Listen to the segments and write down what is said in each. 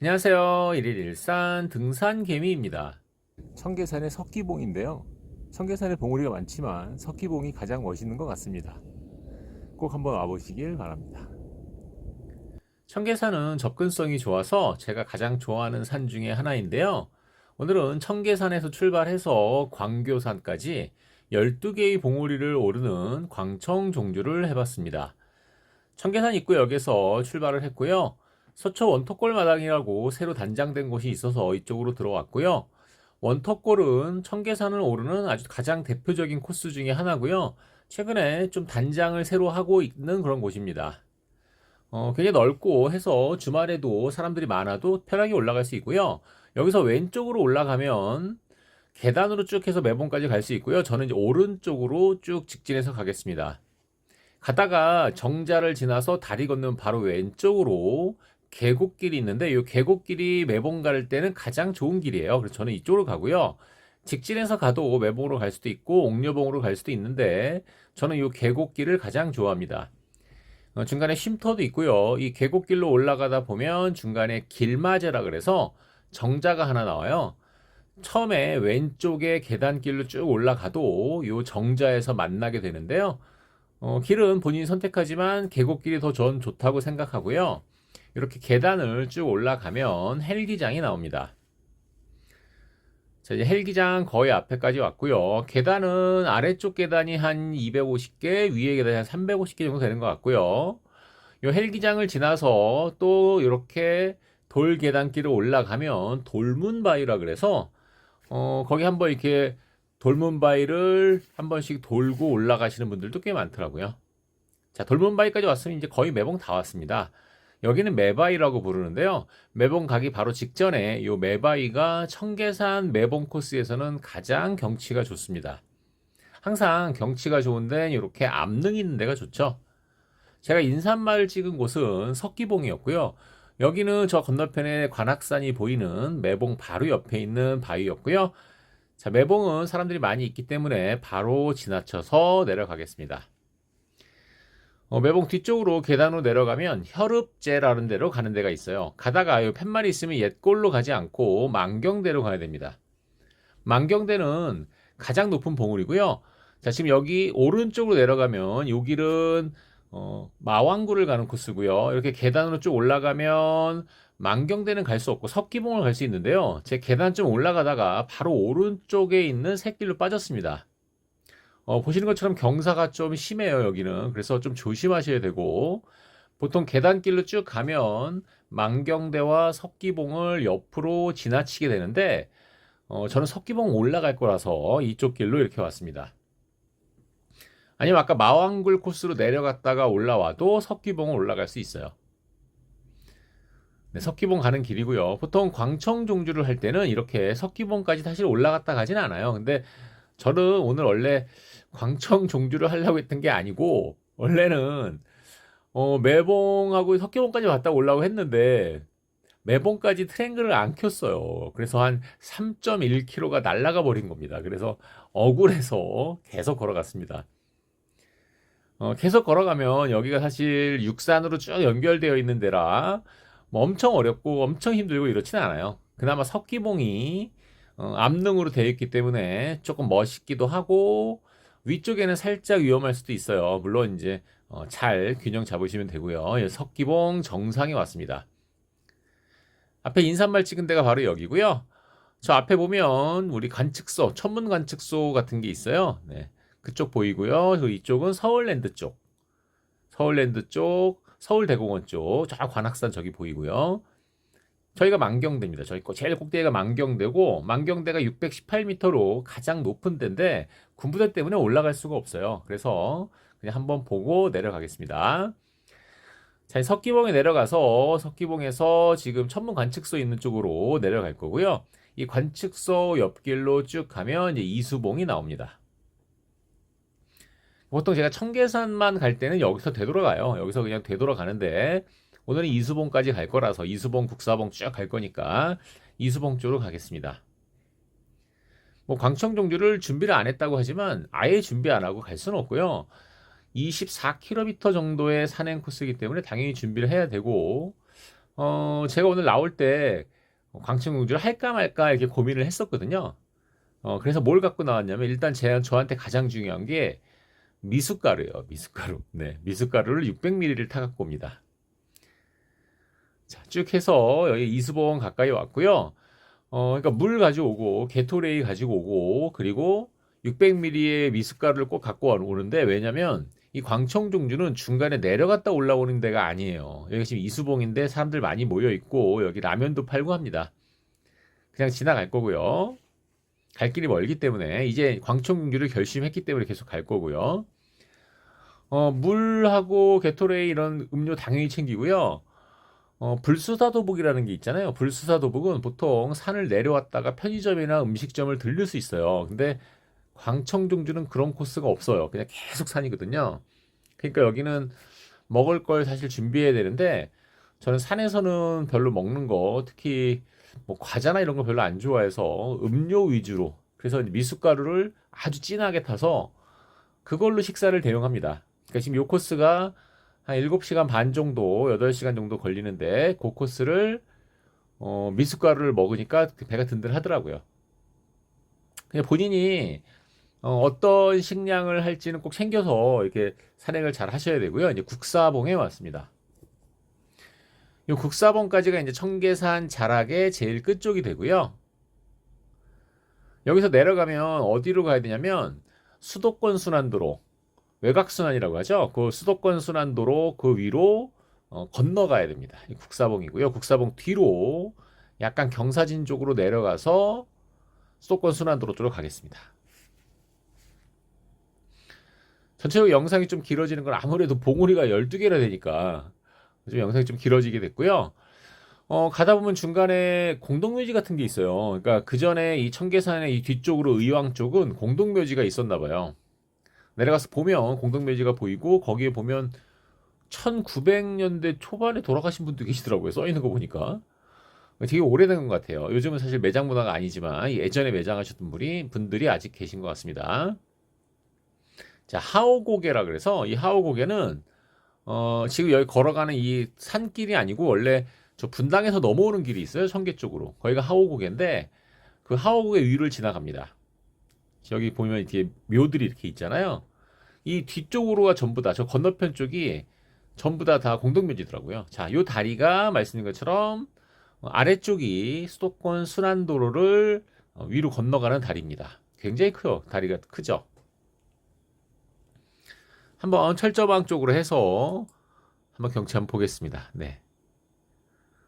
안녕하세요. 일일일산 등산개미입니다. 청계산의 석기봉인데요. 청계산에 봉우리가 많지만 석기봉이 가장 멋있는 것 같습니다. 꼭 한번 와보시길 바랍니다. 청계산은 접근성이 좋아서 제가 가장 좋아하는 산 중에 하나인데요. 오늘은 청계산에서 출발해서 광교산까지 12개의 봉우리를 오르는 광청종주를 해봤습니다. 청계산 입구역에서 출발을 했고요. 서초 원터골 마당이라고 새로 단장된 곳이 있어서 이쪽으로 들어왔고요. 원터골은 청계산을 오르는 아주 가장 대표적인 코스 중에 하나고요. 최근에 좀 단장을 새로 하고 있는 그런 곳입니다. 굉장히 넓고 해서 주말에도 사람들이 많아도 편하게 올라갈 수 있고요. 여기서 왼쪽으로 올라가면 계단으로 쭉 해서 매봉까지 갈 수 있고요. 저는 이제 오른쪽으로 쭉 직진해서 가겠습니다. 가다가 정자를 지나서 다리 건너면 바로 왼쪽으로 계곡길이 있는데 이 계곡길이 매봉 갈 때는 가장 좋은 길이에요. 그래서 저는 이쪽으로 가고요. 직진해서 가도 매봉으로 갈 수도 있고 옥녀봉으로 갈 수도 있는데 저는 이 계곡길을 가장 좋아합니다. 중간에 쉼터도 있고요. 이 계곡길로 올라가다 보면 중간에 길마제라 그래서 정자가 하나 나와요. 처음에 왼쪽에 계단길로 쭉 올라가도 이 정자에서 만나게 되는데요. 길은 본인이 선택하지만 계곡길이 더 전 좋다고 생각하고요. 이렇게 계단을 쭉 올라가면 헬기장이 나옵니다. 자, 이제 헬기장 거의 앞에까지 왔고요. 계단은 아래쪽 계단이 한 250개, 위에 계단이 한 350개 정도 되는 것 같고요. 이 헬기장을 지나서 또 이렇게 돌 계단길을 올라가면 돌문바위라 그래서 거기 한번 이렇게 돌문바위를 한 번씩 돌고 올라가시는 분들도 꽤 많더라고요. 자, 돌문바위까지 왔으면 이제 거의 매봉 다 왔습니다. 여기는 매바위라고 부르는데요. 매봉 가기 바로 직전에 이 매바위가 청계산 매봉 코스에서는 가장 경치가 좋습니다. 항상 경치가 좋은데 이렇게 암릉이 있는 데가 좋죠. 제가 인사말 찍은 곳은 석기봉이었고요. 여기는 저 건너편에 관악산이 보이는 매봉 바로 옆에 있는 바위였고요. 자, 매봉은 사람들이 많이 있기 때문에 바로 지나쳐서 내려가겠습니다. 매봉 뒤쪽으로 계단으로 내려가면 혈읍제라는 데로 가는 데가 있어요. 가다가 이 팻말이 있으면 옛골로 가지 않고 만경대로 가야 됩니다. 만경대는 가장 높은 봉우리고요. 자, 지금 여기 오른쪽으로 내려가면 요 길은 마왕구를 가는 코스고요. 이렇게 계단으로 쭉 올라가면 만경대는 갈 수 없고 석기봉을 갈 수 있는데요. 제 계단 좀 올라가다가 바로 오른쪽에 있는 샛길로 빠졌습니다. 보시는 것처럼 경사가 좀 심해요, 여기는. 그래서 좀 조심하셔야 되고, 보통 계단길로 쭉 가면 만경대와 석기봉을 옆으로 지나치게 되는데, 저는 석기봉 올라갈 거라서 이쪽 길로 이렇게 왔습니다. 아니면 아까 마왕굴 코스로 내려갔다가 올라와도 석기봉을 올라갈 수 있어요. 네, 석기봉 가는 길이고요. 보통 광청종주를 할 때는 이렇게 석기봉까지 사실 올라갔다 가진 않아요. 근데 저는 오늘 원래 광청종주를 하려고 했던 게 아니고 원래는 매봉하고 석기봉까지 갔다 올라고 했는데 매봉까지 트랭글을 안 켰어요. 그래서 한 3.1km가 날아가 버린 겁니다. 그래서 억울해서 계속 걸어갔습니다. 계속 걸어가면 여기가 사실 육산으로 쭉 연결되어 있는 데라 뭐 엄청 어렵고 엄청 힘들고 이렇지는 않아요. 그나마 석기봉이 암릉으로 되어 있기 때문에 조금 멋있기도 하고 위쪽에는 살짝 위험할 수도 있어요. 물론 이제 잘 균형 잡으시면 되고요. 예, 석기봉 정상에 왔습니다. 앞에 인사말 찍은 데가 바로 여기고요. 저 앞에 보면 우리 관측소, 천문 관측소 같은 게 있어요. 네, 그쪽 보이고요. 그리고 이쪽은 서울랜드 쪽, 서울랜드 쪽, 서울대공원 쪽, 저 관악산 저기 보이고요. 저희가 만경대입니다. 저희 제일 꼭대기가 만경대고 만경대가 618m로 가장 높은 데인데 군부대 때문에 올라갈 수가 없어요. 그래서 그냥 한번 보고 내려가겠습니다. 자, 석기봉에 내려가서 석기봉에서 지금 천문 관측소 있는 쪽으로 내려갈 거고요. 이 관측소 옆길로 쭉 가면 이제 이수봉이 나옵니다. 보통 제가 청계산만 갈 때는 여기서 되돌아가요. 여기서 그냥 되돌아가는데 오늘은 이수봉까지 갈 거라서 이수봉, 국사봉 쭉 갈 거니까 이수봉 쪽으로 가겠습니다. 뭐 광청종주를 준비를 안 했다고 하지만 아예 준비 안 하고 갈 수는 없고요. 24km 정도의 산행 코스이기 때문에 당연히 준비를 해야 되고 제가 오늘 나올 때 광천공주를 할까 말까 이렇게 고민을 했었거든요. 그래서 뭘 갖고 나왔냐면 일단 저한테 가장 중요한 게 미숫가루예요. 미숫가루. 네, 미숫가루를 600ml를 타 갖고 옵니다. 자, 쭉 해서 여기 이수봉 가까이 왔고요. 그러니까 물 가져오고 게토레이 가지고 오고 그리고 600ml의 미숫가루를 꼭 갖고 오는데 왜냐면 이 광청종주는 중간에 내려갔다 올라오는 데가 아니에요. 여기 지금 이수봉인데 사람들 많이 모여 있고 여기 라면도 팔고 합니다. 그냥 지나갈 거고요. 갈 길이 멀기 때문에 이제 광청종주를 결심했기 때문에 계속 갈 거고요. 물하고 게토레이 이런 음료 당연히 챙기고요. 불수사도복이라는 게 있잖아요. 불수사도복은 보통 산을 내려왔다가 편의점이나 음식점을 들릴 수 있어요. 근데 광청종주는 그런 코스가 없어요. 그냥 계속 산이거든요. 그러니까 여기는 먹을 걸 사실 준비해야 되는데 저는 산에서는 별로 먹는 거 특히 뭐 과자나 이런 거 별로 안 좋아해서 음료 위주로 그래서 미숫가루를 아주 진하게 타서 그걸로 식사를 대용합니다. 그러니까 지금 요 코스가 한 7시간 반 정도, 8시간 정도 걸리는데 그 코스를 미숫가루를 먹으니까 배가 든든하더라고요. 그냥 본인이 어떤 식량을 할지는 꼭 챙겨서 이렇게 산행을 잘 하셔야 되고요. 이제 국사봉에 왔습니다. 이 국사봉까지가 이제 청계산 자락의 제일 끝쪽이 되고요. 여기서 내려가면 어디로 가야 되냐면 수도권 순환도로, 외곽순환이라고 하죠. 그 수도권 순환도로 그 위로 건너가야 됩니다. 이 국사봉이고요. 국사봉 뒤로 약간 경사진 쪽으로 내려가서 수도권 순환도로 쪽으로 가겠습니다. 전체적으로 영상이 좀 길어지는 건 아무래도 봉우리가 12개나 되니까 좀 영상이 좀 길어지게 됐고요. 가다 보면 중간에 공동묘지 같은 게 있어요. 그러니까 그 전에 이 청계산의 이 뒤쪽으로 의왕 쪽은 공동묘지가 있었나 봐요. 내려가서 보면 공동묘지가 보이고 거기에 보면 1900년대 초반에 돌아가신 분도 계시더라고요. 써 있는 거 보니까. 되게 오래된 것 같아요. 요즘은 사실 매장 문화가 아니지만 예전에 매장하셨던 분들이 아직 계신 것 같습니다. 자, 하오고개라 그래서 이 하오고개는 지금 여기 걸어가는 이 산길이 아니고 원래 저 분당에서 넘어오는 길이 있어요. 청계 쪽으로. 거기가 하오고개인데 그 하오고개 위를 지나갑니다. 여기 보면 뒤에 묘들이 이렇게 있잖아요. 이 뒤쪽으로가 전부 다 저 건너편 쪽이 전부 다 공동묘지더라고요. 자, 요 다리가 말씀드린 것처럼 아래쪽이 수도권 순환도로를 위로 건너가는 다리입니다. 굉장히 커요. 다리가 크죠. 한번 철저방 쪽으로 해서 한번 경치 한번 보겠습니다. 네.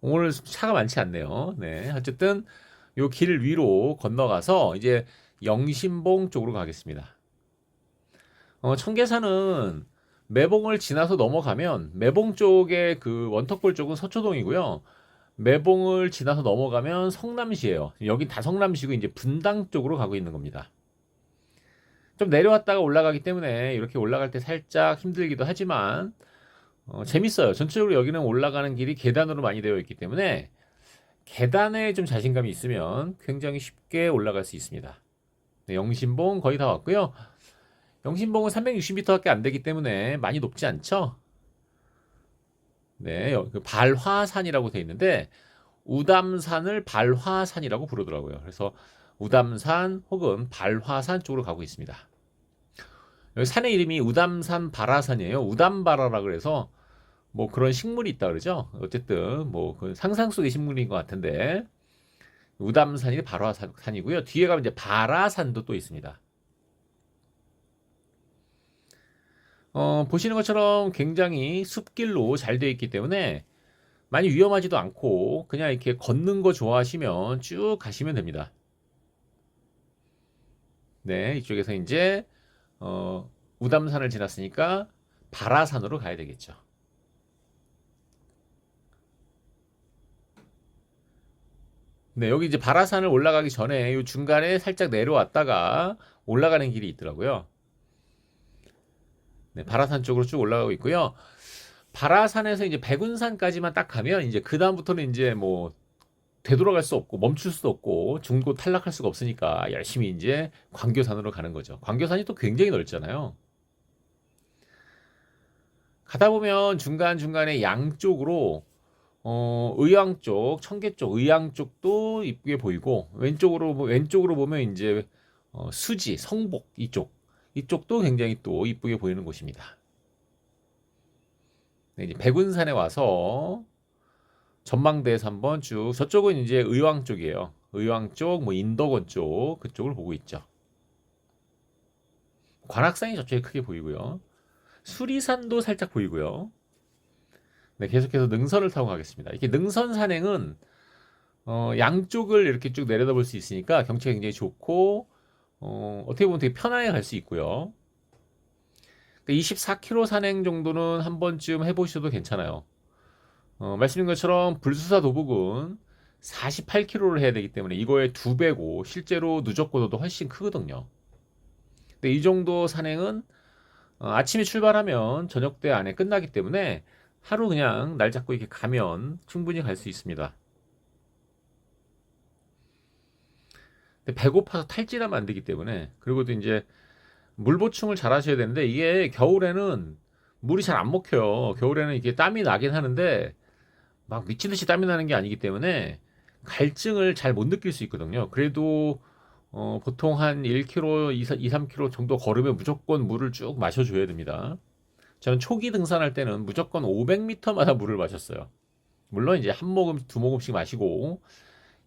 오늘 차가 많지 않네요. 네. 어쨌든 요 길 위로 건너가서 이제 영신봉 쪽으로 가겠습니다. 청계산은 매봉을 지나서 넘어가면 매봉 쪽에 그 원턱골 쪽은 서초동이고요. 매봉을 지나서 넘어가면 성남시예요. 여긴 다 성남시고 이제 분당 쪽으로 가고 있는 겁니다. 좀 내려왔다가 올라가기 때문에 이렇게 올라갈 때 살짝 힘들기도 하지만 재밌어요. 전체적으로 여기는 올라가는 길이 계단으로 많이 되어 있기 때문에 계단에 좀 자신감이 있으면 굉장히 쉽게 올라갈 수 있습니다. 네, 영신봉 거의 다 왔고요. 영신봉은 360m밖에 안 되기 때문에 많이 높지 않죠. 네, 그 발화산이라고 되어 있는데 우담산을 발화산이라고 부르더라고요. 그래서 우담산 혹은 발화산 쪽으로 가고 있습니다. 여기 산의 이름이 우담산 발화산이에요. 우담바라라 그래서 뭐 그런 식물이 있다 그러죠. 어쨌든 뭐 그 상상 속의 식물인 것 같은데 우담산이 발화산이고요. 뒤에 가면 이제 발화산도 또 있습니다. 보시는 것처럼 굉장히 숲길로 잘 되어 있기 때문에 많이 위험하지도 않고 그냥 이렇게 걷는 거 좋아하시면 쭉 가시면 됩니다. 네, 이쪽에서 이제 우담산을 지났으니까 발화산으로 가야 되겠죠. 네, 여기 이제 발화산을 올라가기 전에 이 중간에 살짝 내려왔다가 올라가는 길이 있더라고요. 네, 발화산 쪽으로 쭉 올라가고 있고요. 발화산에서 이제 백운산까지만 딱 가면 이제 그 다음부터는 이제 뭐 되돌아갈 수 없고 멈출 수도 없고 중고 탈락할 수가 없으니까 열심히 이제 광교산으로 가는 거죠. 광교산이 또 굉장히 넓잖아요. 가다 보면 중간중간에 양쪽으로 의왕 쪽, 청계 쪽, 의왕 쪽도 이쁘게 보이고 왼쪽으로 보면 이제 수지, 성복 이쪽도 굉장히 또 이쁘게 보이는 곳입니다. 네, 이제 백운산에 와서 전망대에서 한번 쭉 저쪽은 이제 의왕 쪽이에요. 의왕 쪽, 뭐 인덕원 쪽 그쪽을 보고 있죠. 관악산이 저쪽에 크게 보이고요. 수리산도 살짝 보이고요. 네, 계속해서 능선을 타고 가겠습니다. 이렇게 능선 산행은 양쪽을 이렇게 쭉 내려다볼 수 있으니까 경치가 굉장히 좋고 어떻게 보면 되게 편하게 갈 수 있고요. 24km 산행 정도는 한 번쯤 해보셔도 괜찮아요. 말씀드린 것처럼 불수사 도북은 48km를 해야 되기 때문에 이거의 2배고 실제로 누적고도도 훨씬 크거든요. 근데 이 정도 산행은 아침에 출발하면 저녁 때 안에 끝나기 때문에 하루 그냥 날 잡고 이렇게 가면 충분히 갈 수 있습니다. 근데 배고파서 탈진하면 안 되기 때문에 그리고 또 이제 물 보충을 잘 하셔야 되는데 이게 겨울에는 물이 잘 안 먹혀요. 겨울에는 이게 땀이 나긴 하는데 막 미친 듯이 땀이 나는 게 아니기 때문에 갈증을 잘 못 느낄 수 있거든요. 그래도 보통 한 1km, 2, 3km 정도 걸으면 무조건 물을 쭉 마셔줘야 됩니다. 저는 초기 등산할 때는 무조건 500m마다 물을 마셨어요. 물론 이제 한 모금, 두 모금씩 마시고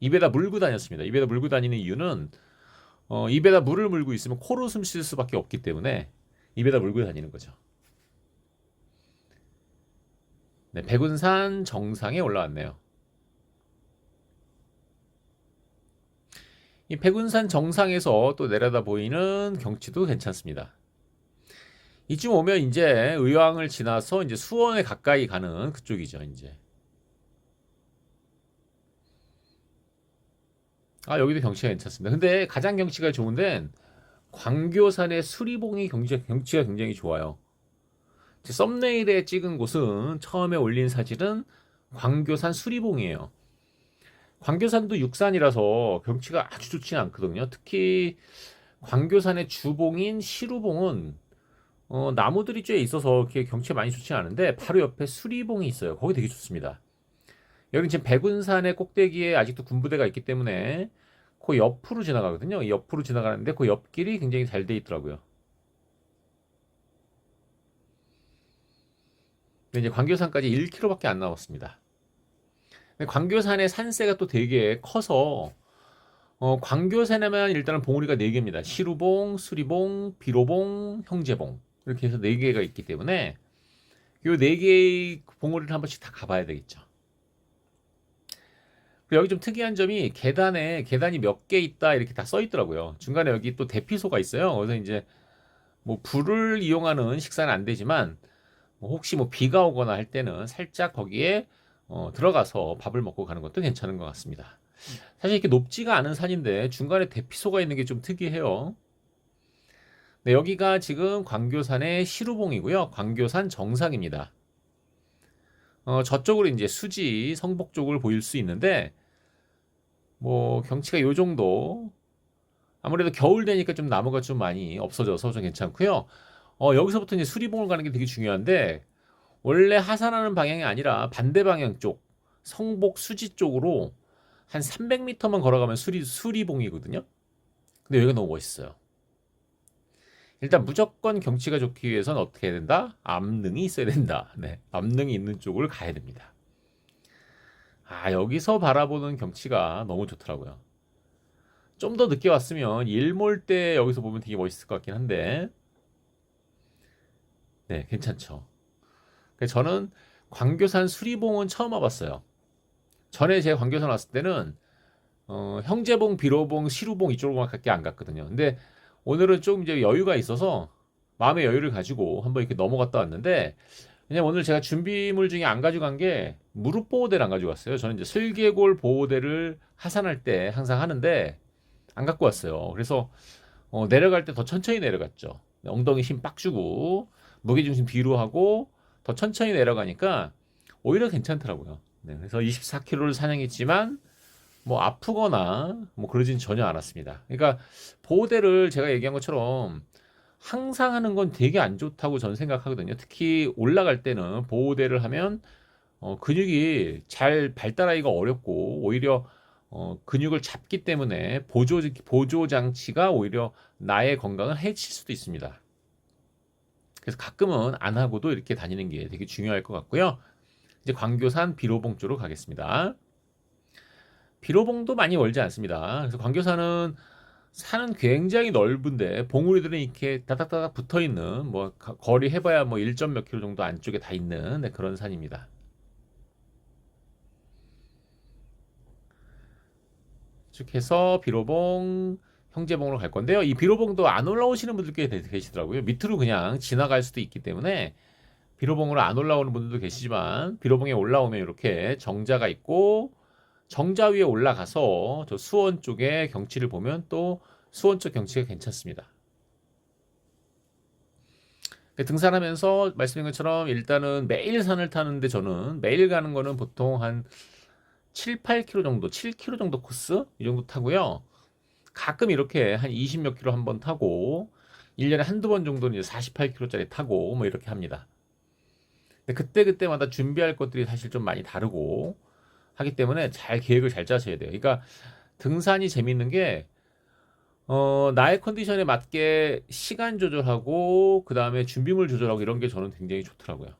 입에다 물고 다녔습니다. 입에다 물고 다니는 이유는 입에다 물을 물고 있으면 코로 숨 쉴 수밖에 없기 때문에 입에다 물고 다니는 거죠. 네, 백운산 정상에 올라왔네요. 이 백운산 정상에서 또 내려다 보이는 경치도 괜찮습니다. 이쯤 오면 이제 의왕을 지나서 이제 수원에 가까이 가는 그쪽이죠, 이제. 여기도 경치가 괜찮습니다. 근데 가장 경치가 좋은 데는 광교산의 수리봉이 경치가 굉장히 좋아요. 썸네일에 찍은 곳은 처음에 올린 사진은 광교산 수리봉이에요. 광교산도 육산이라서 경치가 아주 좋지는 않거든요. 특히 광교산의 주봉인 시루봉은 나무들이 꽤 있어서 이렇게 경치가 많이 좋지는 않은데 바로 옆에 수리봉이 있어요. 거기 되게 좋습니다. 여기는 지금 백운산의 꼭대기에 아직도 군부대가 있기 때문에 그 옆으로 지나가거든요. 이 옆으로 지나가는데 그 옆길이 굉장히 잘 돼 있더라고요. 근데 이제 광교산까지 1km밖에 안 남았습니다. 광교산의 산세가 또 되게 커서 광교산에만 일단은 봉우리가 4개입니다. 시루봉, 수리봉, 비로봉, 형제봉 이렇게 해서 4개가 있기 때문에 이 4개의 봉우리를 한 번씩 다 가봐야 되겠죠. 그리고 여기 좀 특이한 점이 계단이 몇 개 있다 이렇게 다 써 있더라고요. 중간에 여기 또 대피소가 있어요. 그래서 이제 뭐 불을 이용하는 식사는 안 되지만 뭐 혹시 뭐 비가 오거나 할 때는 살짝 거기에 들어가서 밥을 먹고 가는 것도 괜찮은 것 같습니다. 사실 이렇게 높지가 않은 산인데 중간에 대피소가 있는 게 좀 특이해요. 네, 여기가 지금 광교산의 시루봉이고요. 광교산 정상입니다. 저쪽으로 이제 수지, 성복 쪽을 보일 수 있는데 뭐 경치가 요 정도. 아무래도 겨울 되니까 좀 나무가 좀 많이 없어져서 좀 괜찮고요. 여기서부터 이제 수리봉을 가는 게 되게 중요한데 원래 하산하는 방향이 아니라 반대 방향 쪽 성복 수지 쪽으로 한 300m만 걸어가면 수리봉이거든요. 근데 여기가 너무 멋있어요. 일단 무조건 경치가 좋기 위해서는 어떻게 해야 된다? 암릉이 있어야 된다. 네, 암릉이 있는 쪽을 가야 됩니다. 여기서 바라보는 경치가 너무 좋더라고요. 좀 더 늦게 왔으면 일몰 때 여기서 보면 되게 멋있을 것 같긴 한데 네, 괜찮죠. 저는 광교산 수리봉은 처음 와봤어요. 전에 제가 광교산 왔을 때는 형제봉, 비로봉, 시루봉 이쪽으로밖에 안 갔거든요. 근데 오늘은 좀 이제 여유가 있어서 마음의 여유를 가지고 한번 이렇게 넘어갔다 왔는데 왜냐면 오늘 제가 준비물 중에 안 가져간 게 무릎 보호대를 안 가져갔어요. 저는 이제 슬개골 보호대를 하산할 때 항상 하는데 안 갖고 왔어요. 그래서 내려갈 때 더 천천히 내려갔죠. 엉덩이 힘 빡 주고 무게중심 뒤로 하고 더 천천히 내려가니까 오히려 괜찮더라고요. 네, 그래서 24km를 산행했지만 뭐 아프거나 뭐 그러진 전혀 않았습니다. 그러니까 보호대를 제가 얘기한 것처럼 항상 하는 건 되게 안 좋다고 저는 생각하거든요. 특히 올라갈 때는 보호대를 하면 근육이 잘 발달하기가 어렵고 오히려 근육을 잡기 때문에 보조 장치가 오히려 나의 건강을 해칠 수도 있습니다. 그래서 가끔은 안 하고도 이렇게 다니는 게 되게 중요할 것 같고요. 이제 광교산 비로봉 쪽으로 가겠습니다. 비로봉도 많이 멀지 않습니다. 그래서 광교산은 산은 굉장히 넓은데 봉우리들은 이렇게 다닥다닥 붙어 있는 뭐 거리 해봐야 뭐 1점 몇 킬로 정도 안쪽에 다 있는 그런 산입니다. 쭉 해서 비로봉 형제봉으로 갈 건데요. 이 비로봉도 안 올라오시는 분들 꽤 계시더라고요. 밑으로 그냥 지나갈 수도 있기 때문에 비로봉으로 안 올라오는 분들도 계시지만 비로봉에 올라오면 이렇게 정자가 있고 정자 위에 올라가서 저 수원 쪽의 경치를 보면 또 수원 쪽 경치가 괜찮습니다. 등산하면서 말씀드린 것처럼 일단은 매일 산을 타는데 저는 매일 가는 거는 보통 한 7, 8km 정도, 7km 정도 코스 이 정도 타고요. 가끔 이렇게 한 20 몇 킬로 한번 타고 1년에 한두 번 정도는 이제 48km짜리 타고 뭐 이렇게 합니다. 근데 그때그때마다 준비할 것들이 사실 좀 많이 다르고 하기 때문에 잘 계획을 잘 짜셔야 돼요. 그러니까 등산이 재밌는 게 나의 컨디션에 맞게 시간 조절하고 그 다음에 준비물 조절하고 이런 게 저는 굉장히 좋더라고요.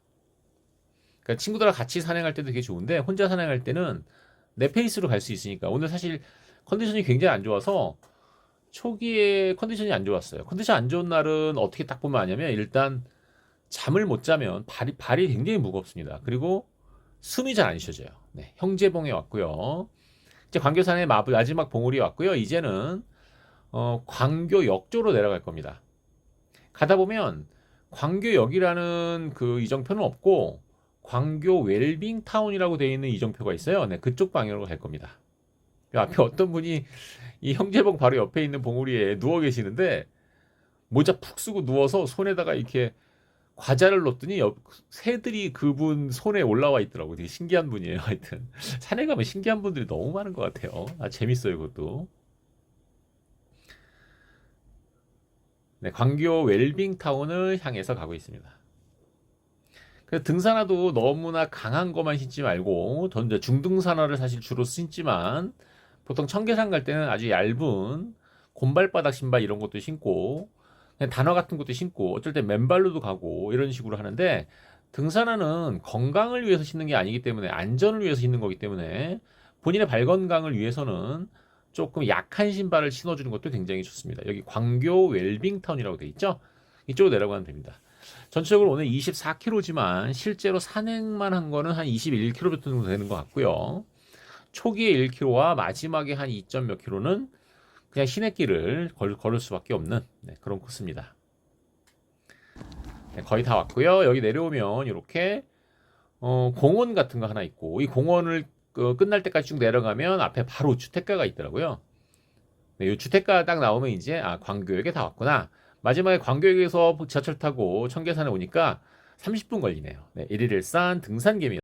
그러니까 친구들과 같이 산행할 때도 되게 좋은데 혼자 산행할 때는 내 페이스로 갈 수 있으니까 오늘 사실 컨디션이 굉장히 안 좋아서 초기에 컨디션이 안 좋았어요. 컨디션 안 좋은 날은 어떻게 딱 보면 아냐면 일단 잠을 못 자면 발이 굉장히 무겁습니다. 그리고 숨이 잘 안 쉬어져요. 네, 형제봉에 왔고요. 이제 광교산의 마지막 봉우리에 왔고요. 이제는 광교역 쪽으로 내려갈 겁니다. 가다 보면 광교역이라는 그 이정표는 없고 광교 웰빙 타운이라고 되어 있는 이정표가 있어요. 네, 그쪽 방향으로 갈 겁니다. 앞에 어떤 분이 이 형제봉 바로 옆에 있는 봉우리에 누워 계시는데 모자 푹 쓰고 누워서 손에다가 이렇게 과자를 넣었더니 새들이 그분 손에 올라와 있더라고요. 되게 신기한 분이에요. 하여튼 산에 가면 신기한 분들이 너무 많은 것 같아요. 재밌어요, 그것도. 네, 광교 웰빙 타운을 향해서 가고 있습니다. 그래서 등산화도 너무나 강한 것만 신지 말고 저는 이제 중등산화를 사실 주로 신지만 보통 청계산 갈 때는 아주 얇은 곰발바닥 신발 이런 것도 신고 그냥 단화 같은 것도 신고 어쩔 때 맨발로도 가고 이런 식으로 하는데 등산화는 건강을 위해서 신는 게 아니기 때문에 안전을 위해서 신는 거기 때문에 본인의 발 건강을 위해서는 조금 약한 신발을 신어주는 것도 굉장히 좋습니다. 여기 광교 웰빙타운이라고 되어 있죠? 이쪽으로 내려가면 됩니다. 전체적으로 오늘 24km지만 실제로 산행만 한 거는 한 21km 정도 되는 것 같고요. 초기에 1km와 마지막에 한 2. 몇 킬로는 그냥 시내길을 걸을 수밖에 없는 그런 코스입니다. 네, 거의 다 왔고요. 여기 내려오면 이렇게 공원 같은 거 하나 있고 이 공원을 끝날 때까지 쭉 내려가면 앞에 바로 주택가가 있더라고요. 네, 이 주택가 딱 나오면 이제 광교역에 다 왔구나. 마지막에 광교역에서 지하철 타고 청계산에 오니까 30분 걸리네요. 네, 1일 1산 등산개미